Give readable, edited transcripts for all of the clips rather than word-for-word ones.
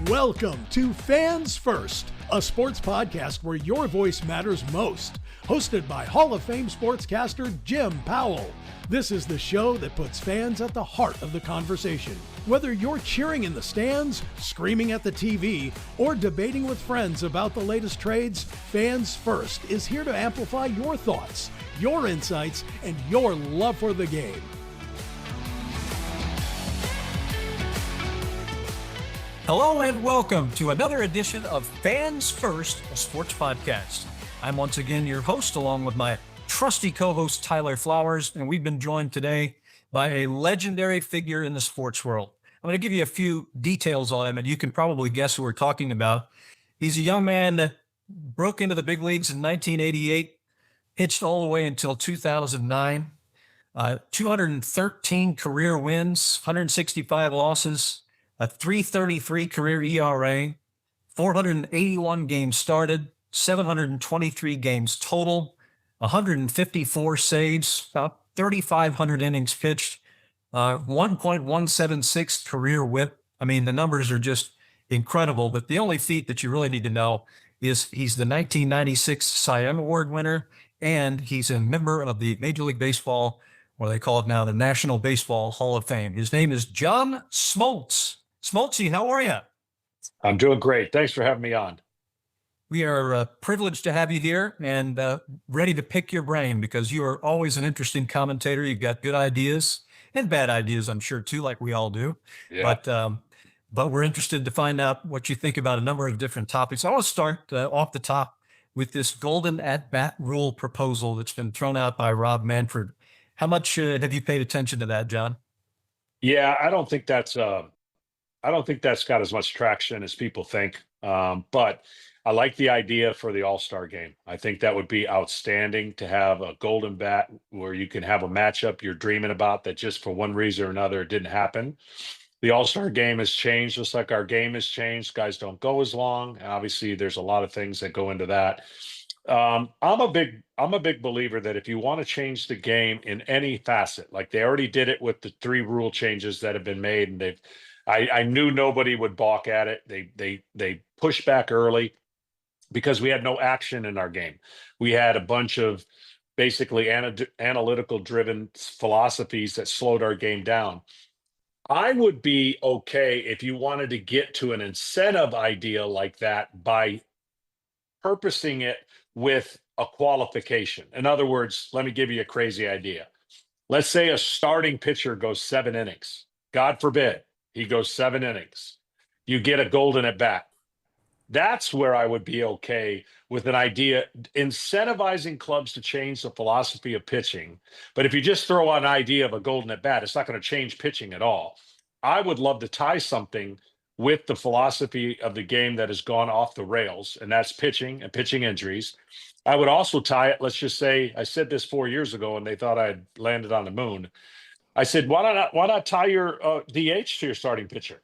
Welcome to Fans First, a sports podcast where your voice matters most. Hosted by Hall of Fame sportscaster Jim Powell. This is the show that puts fans at the heart of the conversation. Whether you're cheering in the stands, screaming at the TV, or debating with friends about the latest trades, Fans First is here to amplify your thoughts, your insights, and your love for the game. Hello and welcome to another edition of Fans First, a sports podcast. I'm once again your host along with my trusty co-host Tyler Flowers, and we've been joined today by a legendary figure in the sports world. I'm going to give you a few details on him, and you can probably guess who we're talking about. He's a young man that broke into the big leagues in 1988, pitched all the way until 2009, 213 career wins, 165 losses, a 3.33 career ERA, 481 games started, 723 games total, 154 saves, about 3,500 innings pitched, 1.176 career WHIP. I mean, the numbers are just incredible, but the only feat that you really need to know is he's the 1996 Cy Young Award winner, and he's a member of the Major League Baseball, or they call it now the National Baseball Hall of Fame. His name is John Smoltz. Smoltzie, how are you? I'm doing great. Thanks for having me on. We are privileged to have you here and ready to pick your brain because you are always an interesting commentator. You've got good ideas and bad ideas, I'm sure, too, like we all do. Yeah. But we're interested to find out what you think about a number of different topics. I want to start off the top with this golden at-bat rule proposal that's been thrown out by Rob Manfred. How much have you paid attention to that, John? Yeah, I don't think that's got as much traction as people think. But I like the idea for the All-Star game. I think that would be outstanding to have a golden bat where you can have a matchup you're dreaming about that just for one reason or another didn't happen. The All-Star game has changed, just like our game has changed. Guys don't go as long. Obviously, there's a lot of things that go into that. I'm a big believer that if you want to change the game in any facet, like they already did it with the 3 rule changes that have been made, and I knew nobody would balk at it. They pushed back early because we had no action in our game. We had a bunch of basically analytical driven philosophies that slowed our game down. I would be okay if you wanted to get to an incentive idea like that by purposing it with a qualification. In other words, let me give you a crazy idea. Let's say a starting pitcher goes 7 innings. God forbid he goes 7 innings. You get a golden at bat. That's where I would be okay with an idea, incentivizing clubs to change the philosophy of pitching. But if you just throw out an idea of a golden at bat, it's not going to change pitching at all. I would love to tie something with the philosophy of the game that has gone off the rails, and that's pitching and pitching injuries. I would also tie it, let's just say, I said this 4 years ago and they thought I had landed on the moon. I said, why not tie your DH to your starting pitcher?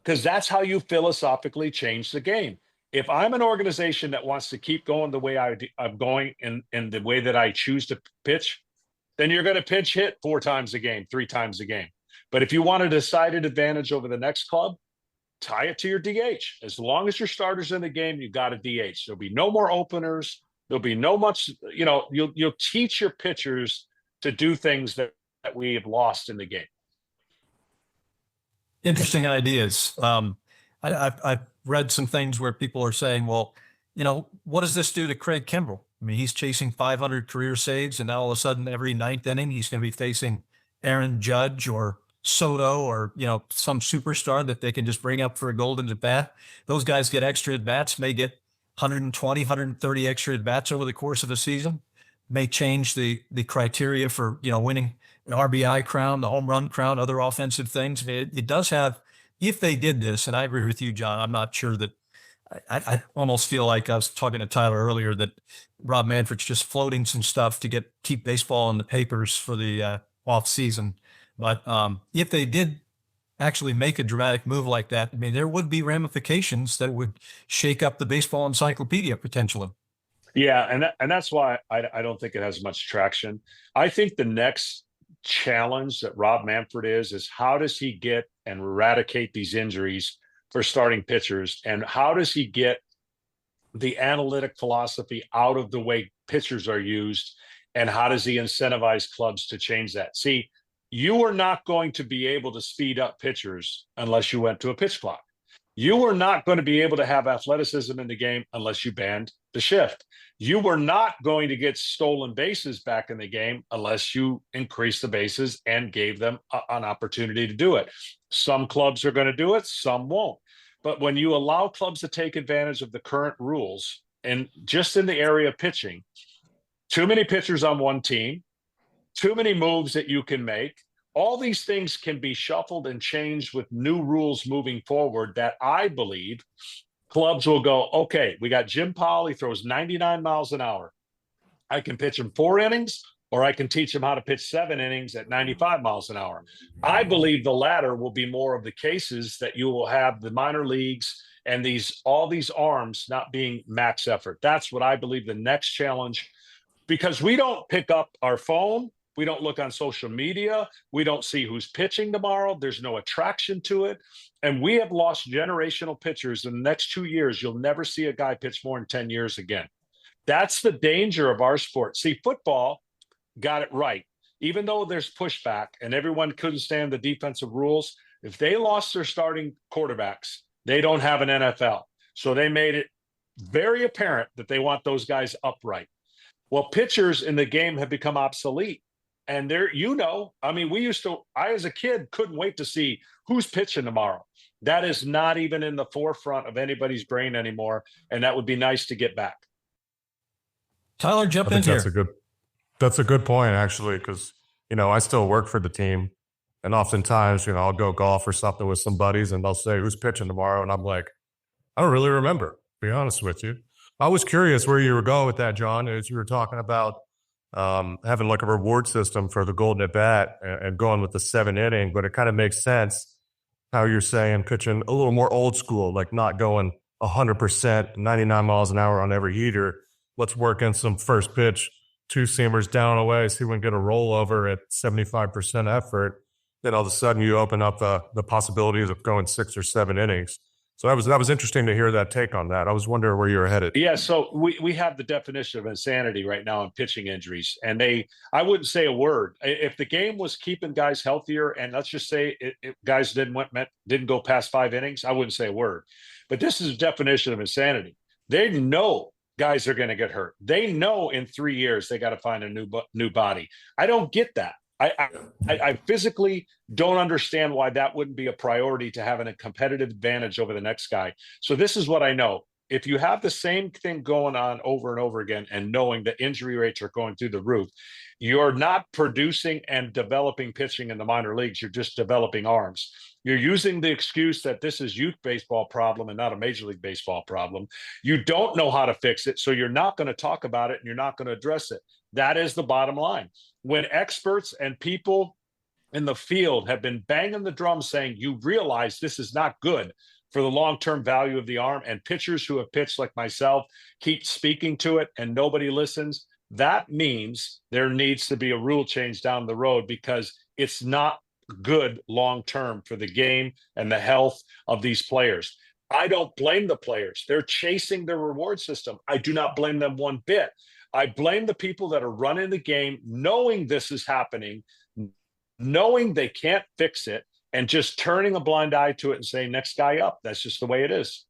Because that's how you philosophically change the game. If I'm an organization that wants to keep going the way I'm going in the way that I choose to pitch, then you're going to pinch hit 4 times a game, 3 times a game. But if you want a decided advantage over the next club, tie it to your DH. As long as your starter's in the game, you got a DH. There'll be no more openers. There'll be no much, you'll teach your pitchers to do things that we have lost in the game. Interesting ideas. I've read some things where people are saying, well, what does this do to Craig Kimbrell? I mean, he's chasing 500 career saves, and now all of a sudden, every 9th inning, he's going to be facing Aaron Judge or Soto or, some superstar that they can just bring up for a golden at bat. Those guys get extra at bats, may get 120, 130 extra at bats over the course of a season, may change the criteria for, winning an RBI crown, the home run crown, other offensive things. It does have, if they did this, and I agree with you, John, I'm not sure that, I almost feel like I was talking to Tyler earlier that Rob Manfred's just floating some stuff to keep baseball in the papers for the off season. But if they did actually make a dramatic move like that, I mean, there would be ramifications that would shake up the baseball encyclopedia potentially. Yeah, and that's why I don't think it has much traction. I think the next challenge that Rob Manfred is how does he get and eradicate these injuries for starting pitchers, and how does he get the analytic philosophy out of the way pitchers are used, and how does he incentivize clubs to change that? See, you are not going to be able to speed up pitchers unless you went to a pitch clock. You were not going to be able to have athleticism in the game unless you banned the shift. You were not going to get stolen bases back in the game unless you increased the bases and gave them an opportunity to do it. Some clubs are going to do it, some won't. But when you allow clubs to take advantage of the current rules, and just in the area of pitching, too many pitchers on one team, too many moves that you can make, all these things can be shuffled and changed with new rules moving forward that I believe clubs will go, okay, we got Jim Powell. He throws 99 miles an hour. I can pitch him 4 innings, or I can teach him how to pitch 7 innings at 95 miles an hour. I believe the latter will be more of the cases, that you will have the minor leagues and all these arms not being max effort. That's what I believe the next challenge, because we don't pick up our phone. We don't look on social media. We don't see who's pitching tomorrow. There's no attraction to it. And we have lost generational pitchers. In the next 2 years, you'll never see a guy pitch more than 10 years again. That's the danger of our sport. See, football got it right. Even though there's pushback and everyone couldn't stand the defensive rules, if they lost their starting quarterbacks, they don't have an NFL. So they made it very apparent that they want those guys upright. Well, pitchers in the game have become obsolete. And there, I mean, I as a kid couldn't wait to see who's pitching tomorrow. That is not even in the forefront of anybody's brain anymore. And that would be nice to get back. Tyler, jump in here. That's a good point, actually, because, I still work for the team. And oftentimes, I'll go golf or something with some buddies and they'll say, who's pitching tomorrow? And I'm like, I don't really remember, to be honest with you. I was curious where you were going with that, John, as you were talking about having like a reward system for the golden at bat and going with the 7 inning, but it kind of makes sense how you're saying pitching a little more old school, like not going 100%, 99 miles an hour on every heater. Let's work in some first pitch, 2-seamers down away, see if we can get a rollover at 75% effort. Then all of a sudden you open up the possibilities of going 6 or 7 innings. So that was interesting to hear that take on that. I was wondering where you were headed. Yeah, so we have the definition of insanity right now in pitching injuries, and I wouldn't say a word. If the game was keeping guys healthier, and let's just say guys didn't go past 5 innings, I wouldn't say a word. But this is a definition of insanity. They know guys are going to get hurt. They know in 3 years they got to find a new body. I don't get that. I physically don't understand why that wouldn't be a priority to having a competitive advantage over the next guy. So this is what I know. If you have the same thing going on over and over again and knowing that injury rates are going through the roof, you're not producing and developing pitching in the minor leagues. You're just developing arms. You're using the excuse that this is youth baseball problem and not a Major League Baseball problem. You don't know how to fix it, so you're not going to talk about it and you're not going to address it. That is the bottom line. When experts and people in the field have been banging the drum saying, you realize this is not good for the long-term value of the arm, and pitchers who have pitched like myself keep speaking to it and nobody listens, that means there needs to be a rule change down the road, because it's not good long-term for the game and the health of these players. I don't blame the players. They're chasing their reward system. I do not blame them one bit. I blame the people that are running the game, knowing this is happening, knowing they can't fix it, and just turning a blind eye to it and saying, next guy up. That's just the way it is.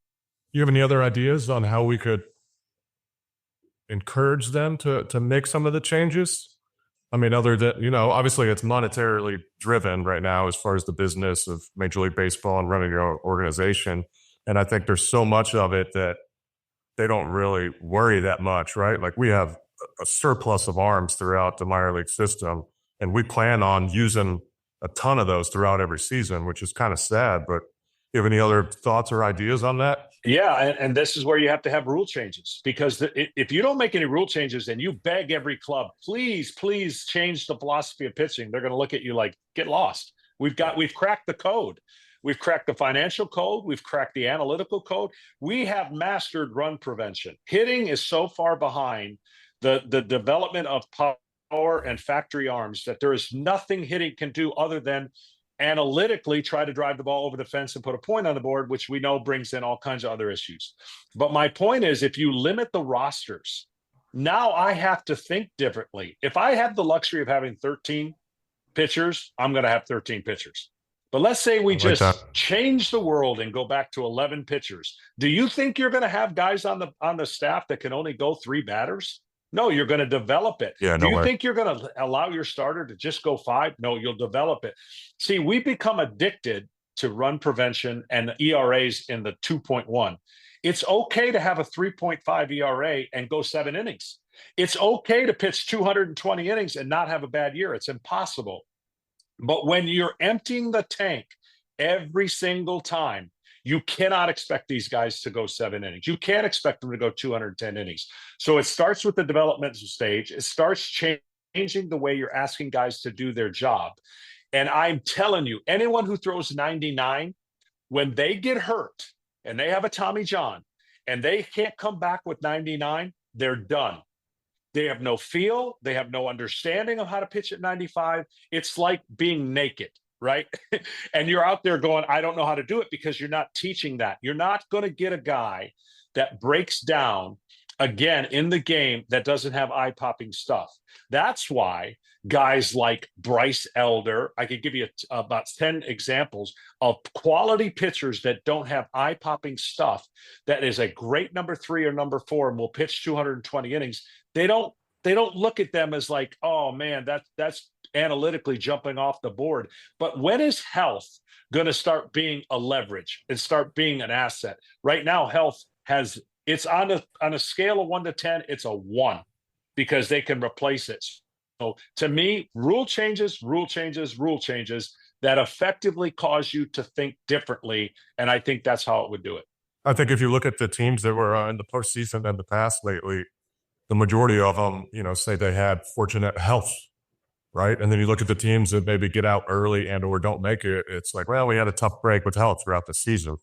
You have any other ideas on how we could encourage them to make some of the changes? I mean, other than, obviously it's monetarily driven right now as far as the business of Major League Baseball and running your organization. And I think there's so much of it that they don't really worry that much, right? Like we have a surplus of arms throughout the minor league system, and we plan on using a ton of those throughout every season, which is kind of sad. But you have any other thoughts or ideas on that? Yeah, and this is where you have to have rule changes, because if you don't make any rule changes and you beg every club, please change the philosophy of pitching, they're going to look at you like, get lost. We've cracked the code. We've cracked the financial code. We've cracked the analytical code. We have mastered run prevention. Hitting is so far behind the development of power and factory arms that there is nothing hitting can do other than analytically try to drive the ball over the fence and put a point on the board, which we know brings in all kinds of other issues. But my point is, if you limit the rosters, now I have to think differently. If I have the luxury of having 13 pitchers, I'm going to have 13 pitchers. But let's say we just change the world and go back to 11 pitchers. Do you think you're going to have guys on the staff that can only go 3 batters? No, you're going to develop it. Yeah, Do you think you're going to allow your starter to just go 5? No, you'll develop it. See, we become addicted to run prevention and the ERAs in the 2.1. It's okay to have a 3.5 ERA and go 7 innings. It's okay to pitch 220 innings and not have a bad year. It's impossible. But when you're emptying the tank every single time, you cannot expect these guys to go 7 innings. You can't expect them to go 210 innings. So it starts with the developmental stage. It starts changing the way you're asking guys to do their job. And I'm telling you, anyone who throws 99, when they get hurt and they have a Tommy John and they can't come back with 99, they're done. They have no feel. They have no understanding of how to pitch at 95. It's like being naked, right? And you're out there going, I don't know how to do it, because you're not teaching that. You're not going to get a guy that breaks down again in the game that doesn't have eye-popping stuff. That's why guys like Bryce Elder, I could give you about 10 examples of quality pitchers that don't have eye-popping stuff, that is a great number 3 or number 4 and will pitch 220 innings. They don't look at them as like, oh man, that's analytically jumping off the board. But when is health going to start being a leverage and start being an asset? Right now, health it's on a scale of 1 to 10, it's a 1, because they can replace it. So to me, rule changes that effectively cause you to think differently. And I think that's how it would do it. I think if you look at the teams that were in the postseason in the past lately, the majority of them, say they had fortunate health, right? And then you look at the teams that maybe get out early and or don't make it. It's like, well, we had a tough break with health throughout the season.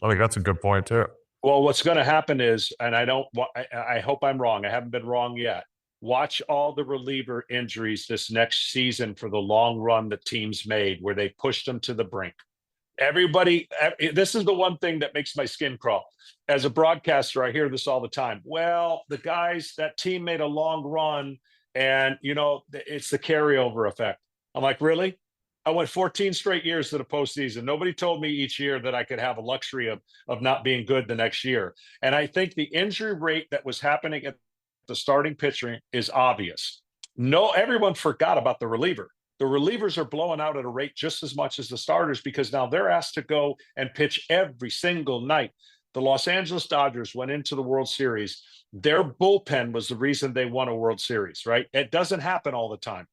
I think that's a good point too. Well, what's going to happen is, and I hope I'm wrong. I haven't been wrong yet. Watch all the reliever injuries this next season for the long run that teams made where they pushed them to the brink. Everybody, this is the one thing that makes my skin crawl. As a broadcaster, I hear this all the time. Well, the guys, that team made a long run and, it's the carryover effect. I'm like, really? I went 14 straight years to the postseason. Nobody told me each year that I could have a luxury of not being good the next year. And I think the injury rate that was happening at the starting pitcher is obvious. Everyone forgot about the reliever. The relievers are blowing out at a rate just as much as the starters, because now they're asked to go and pitch every single night. The Los Angeles Dodgers went into the World Series. Their bullpen was the reason they won a World Series, right? It doesn't happen all the time.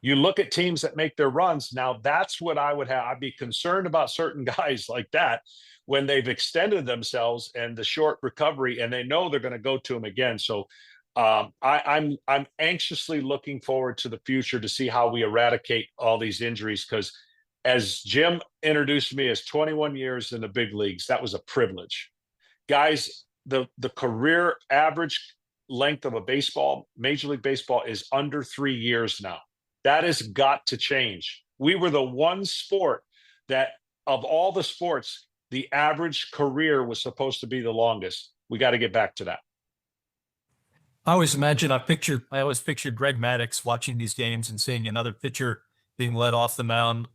You look at teams that make their runs. Now, that's what I would have. I'd be concerned about certain guys like that when they've extended themselves and the short recovery, and they know they're going to go to them again. So I'm anxiously looking forward to the future to see how we eradicate all these injuries, because as Jim introduced me, as 21 years in the big leagues, that was a privilege. Guys, the career average length of a baseball, Major League Baseball, is under 3 years now. That has got to change. We were the one sport that, of all the sports, the average career was supposed to be the longest. We got to get back to that. I always pictured Greg Maddux watching these games and seeing another pitcher being let off the mound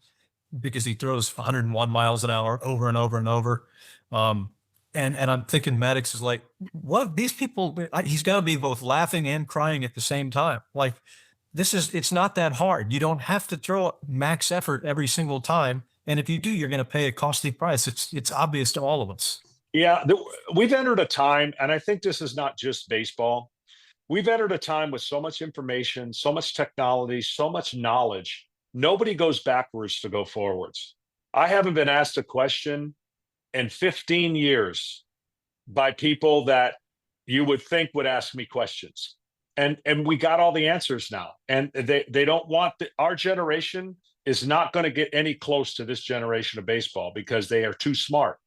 because he throws 101 miles an hour over and over and over. And I'm thinking Maddux is like, what? These people, he's got to be both laughing and crying at the same time. Like, it's not that hard. You don't have to throw max effort every single time. And if you do, you're going to pay a costly price. It's obvious to all of us. Yeah, we've entered a time, and I think this is not just baseball. We've entered a time with so much information, so much technology, so much knowledge. Nobody goes backwards to go forwards. I haven't been asked a question in 15 years by people that you would think would ask me questions. And we got all the answers now. And they don't want our generation is not going to get any close to this generation of baseball because they are too smart.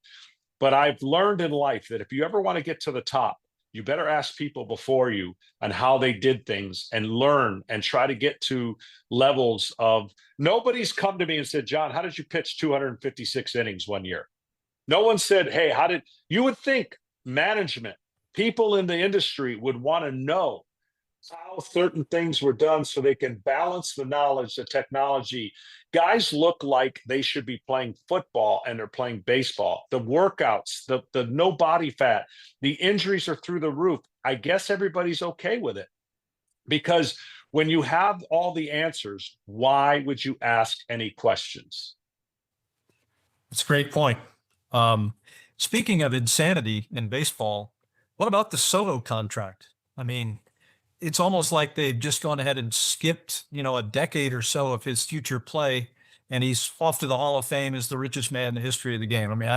But I've learned in life that if you ever want to get to the top, You better ask people before you on how they did things and learn and try to get to levels of, nobody's come to me and said, John, how did you pitch 256 innings one year? No one said, hey, you would think management, people in the industry would want to know how certain things were done so they can balance the knowledge, the technology. Guys look like they should be playing football and they're playing baseball. The workouts, the no body fat, the injuries are through the roof. I guess everybody's okay with it, because when you have all the answers, why would you ask any questions? That's a great point. Speaking of insanity in baseball, what about the Soto contract? I mean, it's almost like they've just gone ahead and skipped, a decade or so of his future play, and he's off to the Hall of Fame as the richest man in the history of the game. I mean,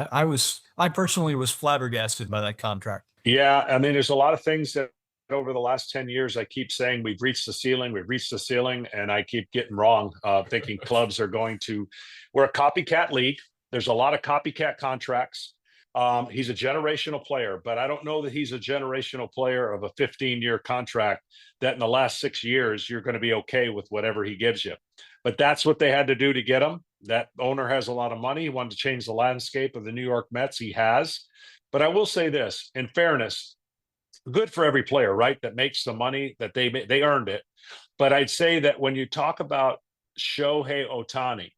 I personally was flabbergasted by that contract. Yeah, I mean, there's a lot of things that over the last 10 years, I keep saying we've reached the ceiling, and I keep getting wrong, thinking clubs are we're a copycat league. There's a lot of copycat contracts. He's a generational player, but I don't know that he's a generational player of a 15-year contract that in the last 6 years, you're going to be okay with whatever he gives you. But that's what they had to do to get him. That owner has a lot of money. He wanted to change the landscape of the New York Mets. He has. But I will say this, in fairness, good for every player, right, that makes the money that they earned it. But I'd say that when you talk about Shohei Ohtani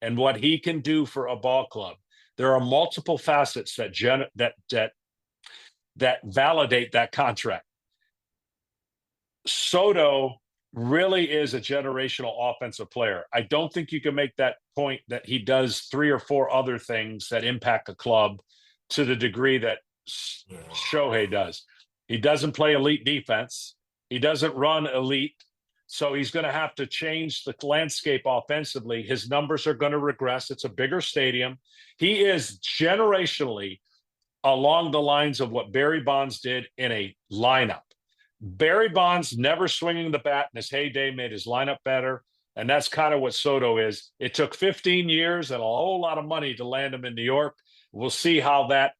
and what he can do for a ball club, there are multiple facets that validate that contract. Soto really is a generational offensive player. I don't think you can make that point that he does 3 or 4 other things that impact a club to the degree that Shohei does. He doesn't play elite defense. He doesn't run elite. So he's going to have to change the landscape offensively. His numbers are going to regress. It's a bigger stadium. He is generationally along the lines of what Barry Bonds did in a lineup. Barry Bonds never swinging the bat in his heyday made his lineup better. And that's kind of what Soto is. It took 15 years and a whole lot of money to land him in New York. We'll see how that,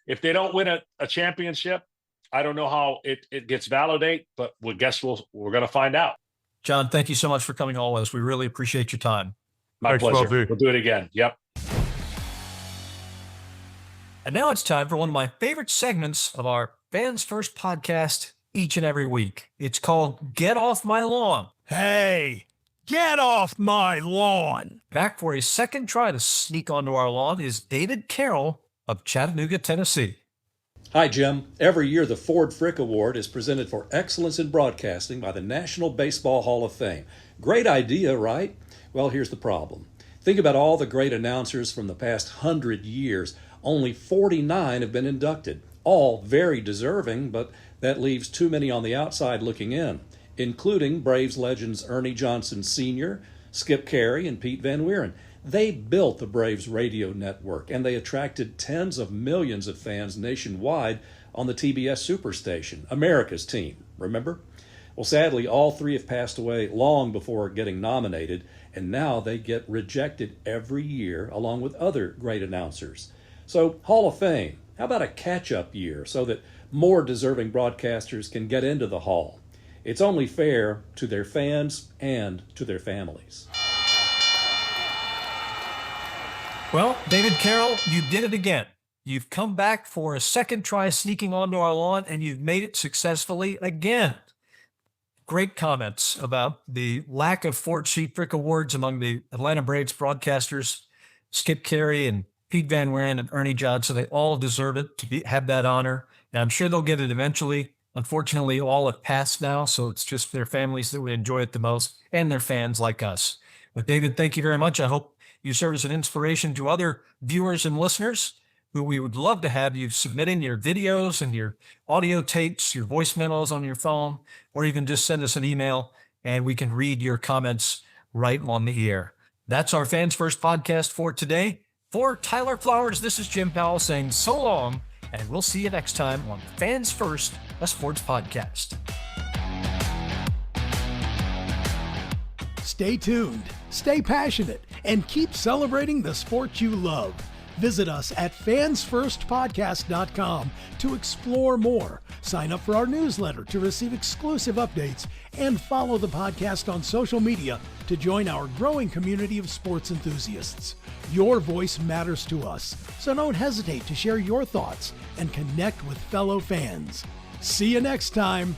if they don't win a championship, I don't know how it gets validated, but we're going to find out. John, thank you so much for coming on with us. We really appreciate your time. My Thanks, pleasure. Smoltzie. We'll do it again. Yep. And now it's time for one of my favorite segments of our Fans First podcast each and every week. It's called Get Off My Lawn. Hey, get off my lawn. Back for a second try to sneak onto our lawn is David Carroll of Chattanooga, Tennessee. Hi, Jim. Every year, the Ford Frick Award is presented for excellence in broadcasting by the National Baseball Hall of Fame. Great idea, right? Well, here's the problem. Think about all the great announcers from the past 100 years. Only 49 have been inducted. All very deserving, but that leaves too many on the outside looking in, including Braves legends Ernie Johnson Sr., Skip Carey, and Pete Van Wieren. They built the Braves radio network, and they attracted tens of millions of fans nationwide on the TBS Superstation, America's team, remember? Well, sadly, all 3 have passed away long before getting nominated, and now they get rejected every year along with other great announcers. So, Hall of Fame, how about a catch-up year so that more deserving broadcasters can get into the Hall? It's only fair to their fans and to their families. Well, David Carroll, you did it again. You've come back for a second try sneaking onto our lawn, and you've made it successfully again. Great comments about the lack of Ford C. Frick Awards among the Atlanta Braves broadcasters. Skip Carey and Pete Van Wieren and Ernie Johnson, they all deserve it to have that honor. And I'm sure they'll get it eventually. Unfortunately, all have passed now, so it's just their families that would enjoy it the most and their fans like us. But David, thank you very much. I hope you serve as an inspiration to other viewers and listeners who we would love to have you submitting your videos and your audio tapes, your voice memos on your phone, or even just send us an email and we can read your comments right on the air. That's our Fans First podcast for today. For Tyler Flowers, this is Jim Powell saying so long, and we'll see you next time on Fans First, a sports podcast. Stay tuned, stay passionate, and keep celebrating the sport you love. Visit us at fansfirstpodcast.com to explore more. Sign up for our newsletter to receive exclusive updates and follow the podcast on social media to join our growing community of sports enthusiasts. Your voice matters to us, so don't hesitate to share your thoughts and connect with fellow fans. See you next time.